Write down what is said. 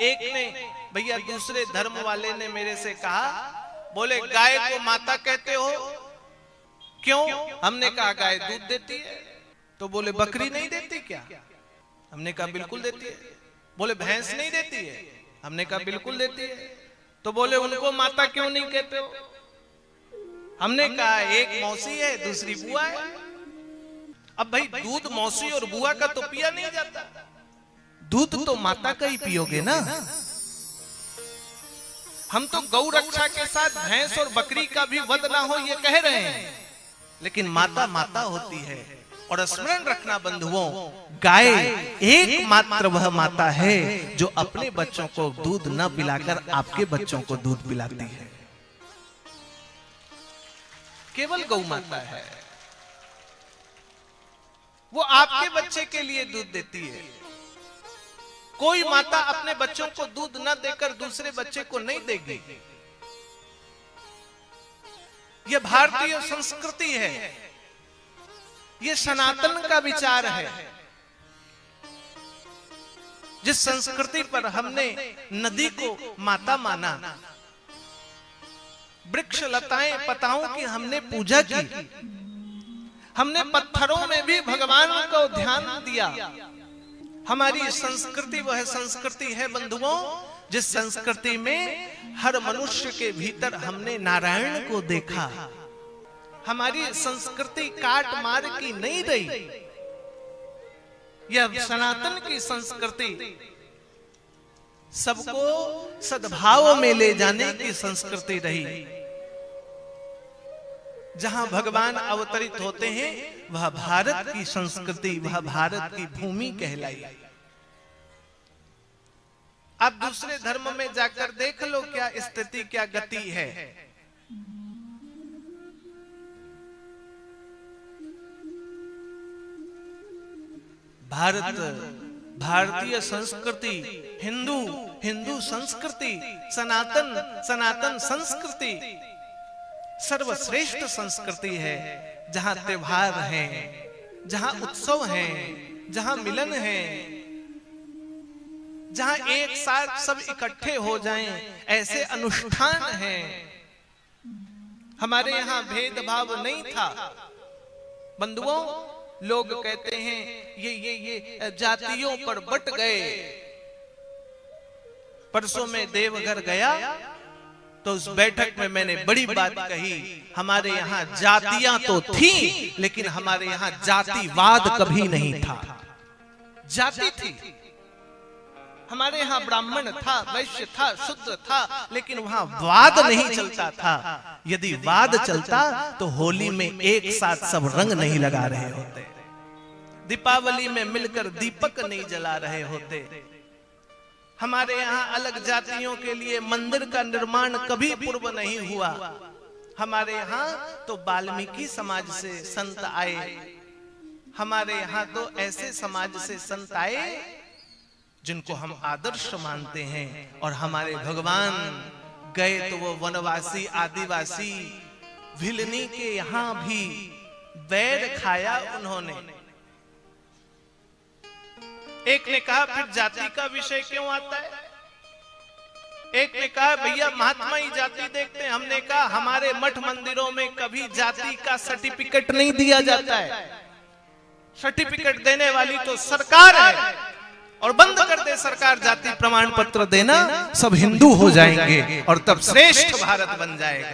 एक ने भैया दूसरे धर्म वाले ने मेरे से कहा, बोले गाय को माता कहते हो क्यों? हमने कहा गाय दूध देती है। तो बोले बकरी नहीं देती क्या? हमने कहा बिल्कुल देती है। बोले भैंस नहीं देती है? हमने कहा बिल्कुल देती है। तो बोले उनको माता क्यों नहीं कहते हो? हमने कहा एक मौसी है दूसरी बुआ है। अब भाई दूध मौसी और बुआ का तो पिया नहीं जाता, दूध तो माता का ही पियोगे ना। हम तो गौ रक्षा के साथ भैंस और बकरी का भी वध ना हो ये कह रहे हैं, लेकिन माता माता होती है। और स्मरण रखना बंधुओं, गाय एकमात्र वह माता है जो अपने बच्चों को दूध न पिलाकर आपके बच्चों को दूध पिलाती है। केवल गौ माता है, वो आपके बच्चे के लिए दूध देती है। कोई माता अपने बच्चों को दूध न देकर दूसरे बच्चे को नहीं देगी। यह भारतीय संस्कृति है, यह सनातन का विचार है। जिस संस्कृति पर हमने नदी को माता माना, वृक्ष लताएं पताओं की हमने पूजा की, हमने पत्थरों में भी भगवान को ध्यान दिया। हमारी संस्कृति वह संस्कृति है बंधुओं जिस संस्कृति में हर मनुष्य के भीतर हमने नारायण को देखा। हमारी संस्कृति काट मार की नहीं रही, यह सनातन की संस्कृति सबको सद्भाव में ले जाने की संस्कृति रही। जहां भगवान अवतरित होते हैं वह भारत की संस्कृति, वह भारत की भूमि कहलाई। आप दूसरे धर्म में जाकर देख लो क्या स्थिति, क्या गति है। भारतीय संस्कृति, हिंदू संस्कृति, सनातन संस्कृति सर्वश्रेष्ठ संस्कृति है। जहां त्योहार हैं, जहां उत्सव हैं, जहां मिलन है, जहां एक साथ सब इकट्ठे हो जाएं, ऐसे अनुष्ठान हैं। हमारे यहां भेदभाव नहीं था बंधुओं। लोग कहते हैं ये जातियों पर बट गए। परसों में देवघर गया तो उस बैठक में मैंने बड़ी बात कही, हमारे यहाँ जातियां तो थी लेकिन हमारे यहाँ जातिवाद कभी नहीं था। जाति थी, हमारे यहाँ ब्राह्मण था, वैश्य था, शूद्र था, लेकिन वहां वाद नहीं चलता था। यदि वाद चलता तो होली में एक साथ सब रंग नहीं लगा रहे होते, दीपावली में मिलकर दीपक नहीं जला रहे होते। हमारे यहाँ अलग जातियों के लिए मंदिर का निर्माण कभी पूर्व नहीं हुआ। हमारे यहाँ तो वाल्मीकि समाज से संत आए, हमारे यहाँ तो ऐसे समाज से संत आए जिनको हम आदर्श मानते हैं। और हमारे भगवान गए तो वो वनवासी आदिवासी भिलनी के यहाँ भी बैर खाया उन्होंने। एक ने कहा फिर जाति का विषय क्यों आता है? एक ने कहा भैया महात्मा ही जाति देखते हैं। हमने कहा हमारे मठ मंदिरों में कभी जाति का सर्टिफिकेट नहीं दिया जाता है। सर्टिफिकेट देने वाली तो सरकार है, और बंद कर दे सरकार जाति प्रमाण पत्र देना, सब हिंदू हो जाएंगे और तब श्रेष्ठ भारत बन जाएगा।